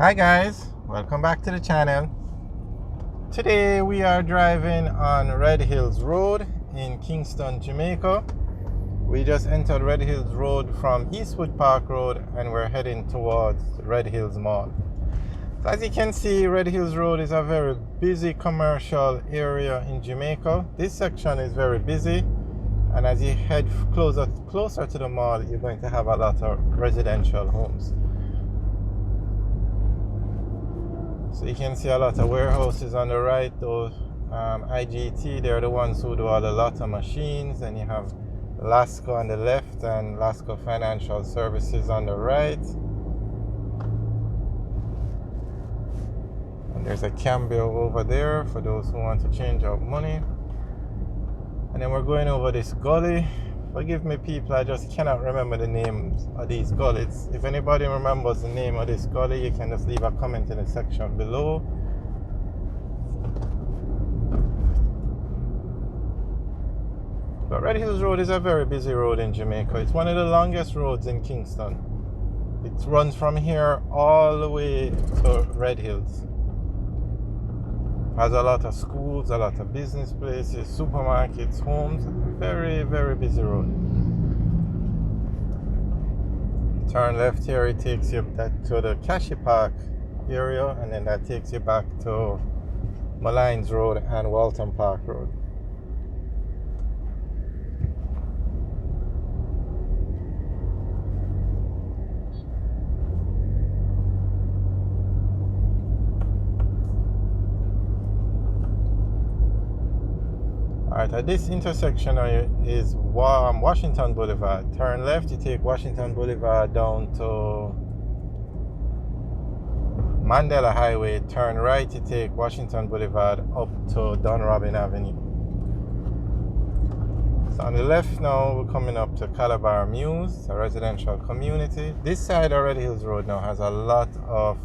Hi guys, welcome back to the channel. Today we are driving on Red Hills Road in Kingston, Jamaica. We just entered Red Hills Road from Eastwood Park Road and we're heading towards Red Hills Mall. So as you can see, Red Hills Road is a very busy commercial area in Jamaica. This section is very busy, and as you head closer to the mall, you're going to have a lot of residential homes. So you can see a lot of warehouses on the right. Those IGT, they're the ones who do all the lotto machines. And you have Lasco on the left and Lasco Financial Services on the right. And there's a Cambio over there for those who want to change out money. And then we're going over this gully. Forgive me people, I just cannot remember the names of these gullies. If anybody remembers the name of this gully, you can just leave a comment in the section below. But Red Hills Road is a very busy road in Jamaica. It's one of the longest roads in Kingston. It runs from here all the way to Red Hills. Has a lot of schools, a lot of business places, supermarkets, homes. Very, very busy road. Turn left here, it takes you to the Cashy Park area, and then that takes you back to Malines Road and Walton Park Road. Alright, at this intersection is Washington Boulevard. Turn left, you take Washington Boulevard down to Mandela Highway. Turn right, you take Washington Boulevard up to Dunrobin Avenue. So on the left now, we're coming up to Calabar Mews, a residential community. This side of Red Hills Road now has a lot of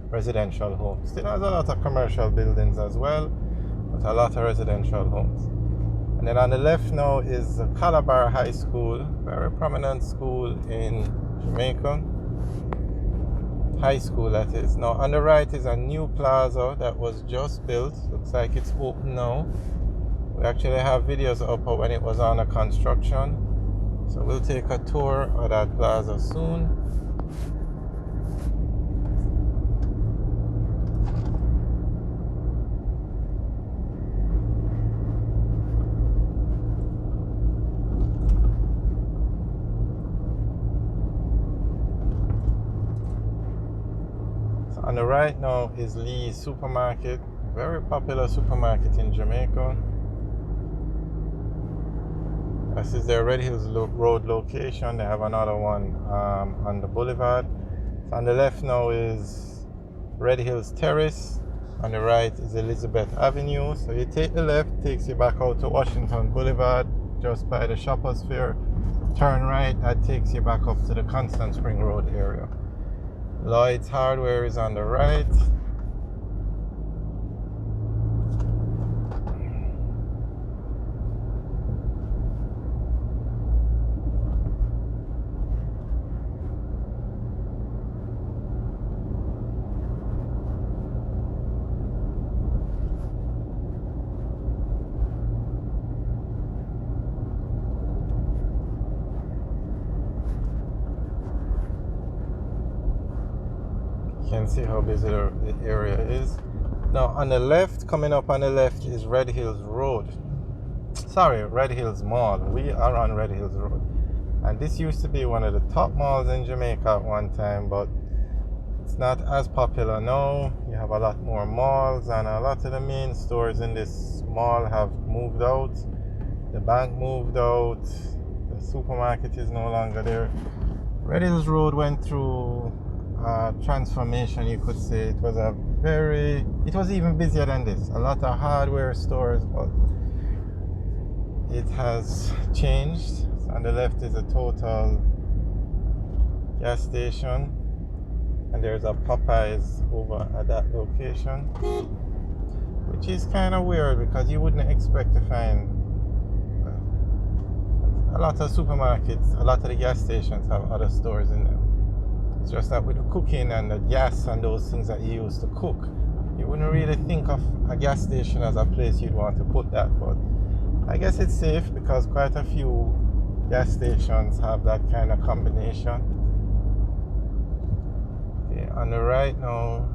residential homes. Still has a lot of commercial buildings as well, but a lot of residential homes. And then on the left now is Calabar High School, very prominent school in Jamaica. High school, that is. Now on the right is a new plaza that was just built. Looks like it's open now. We actually have videos up of when it was under construction. So we'll take a tour of that plaza soon. On the right now is Lee's Supermarket, very popular supermarket in Jamaica. This is their Red Hills Road location. They have another one on the boulevard. So on the left now is Red Hills Terrace. On the right is Elizabeth Avenue. So you take the left, takes you back out to Washington Boulevard, just by the Shoppers Fair. Turn right, that takes you back up to the Constant Spring Road area. Lloyd's Hardware is on the right. You can see how busy the area is. Now on the left, coming up on the left is Red Hills Road. Sorry, Red Hills Mall. We are on Red Hills Road. And this used to be one of the top malls in Jamaica at one time, but it's not as popular now. You have a lot more malls, and a lot of the main stores in this mall have moved out. The bank moved out. The supermarket is no longer there. Red Hills Road went through transformation, you could say. It was even busier than this. A lot of hardware stores, but it has changed. So on the left is a Total gas station, and there's a Popeyes over at that location, which is kind of weird because you wouldn't expect to find a lot of supermarkets. A lot of the gas stations have other stores in them. It's just that with the cooking and the gas and those things that you use to cook, you wouldn't really think of a gas station as a place you'd want to put that. But I guess it's safe because quite a few gas stations have that kind of combination. Okay, on the right now,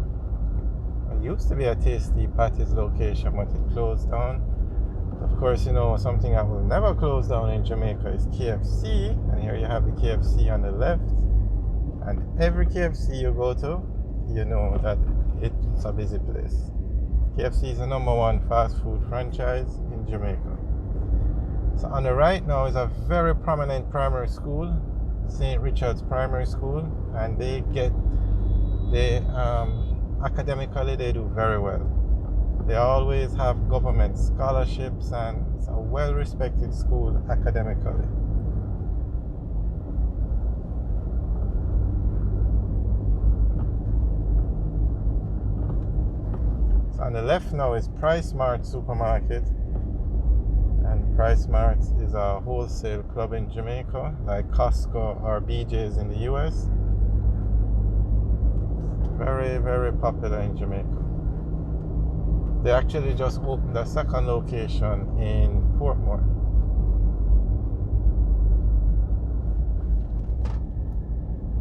it used to be a Tasty Patty's location, but it closed down. Of course, you know, something that will never close down in Jamaica is KFC. And here you have the KFC on the left. And every KFC you go to, you know that it's a busy place. KFC is the #1 fast food franchise in Jamaica. So on the right now is a very prominent primary school, St. Richard's Primary School, and academically they do very well. They always have government scholarships and it's a well-respected school academically. So on the left now is Price Mart Supermarket. And Price Mart is a wholesale club in Jamaica, like Costco or BJ's in the US. Very, very popular in Jamaica. They actually just opened a second location in Portmore.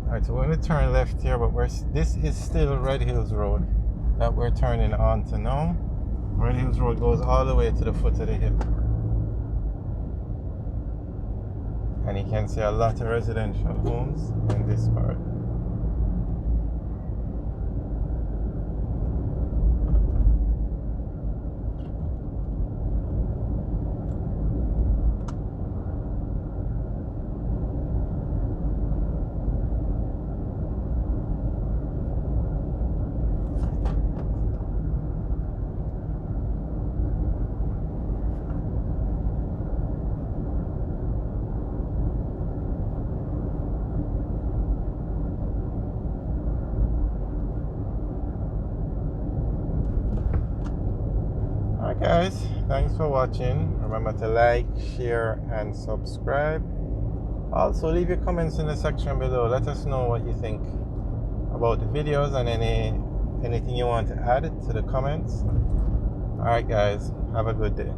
Alright, so we're going to turn left here, but this is still Red Hills Road that we're turning on to now. Red Hills Road goes all the way to the foot of the hill. And you can see a lot of residential homes in this part. Alright guys, thanks for watching. Remember to like, share and subscribe. Also leave your comments in the section below. Let us know what you think about the videos and anything you want to add to the comments. Alright guys, have a good day.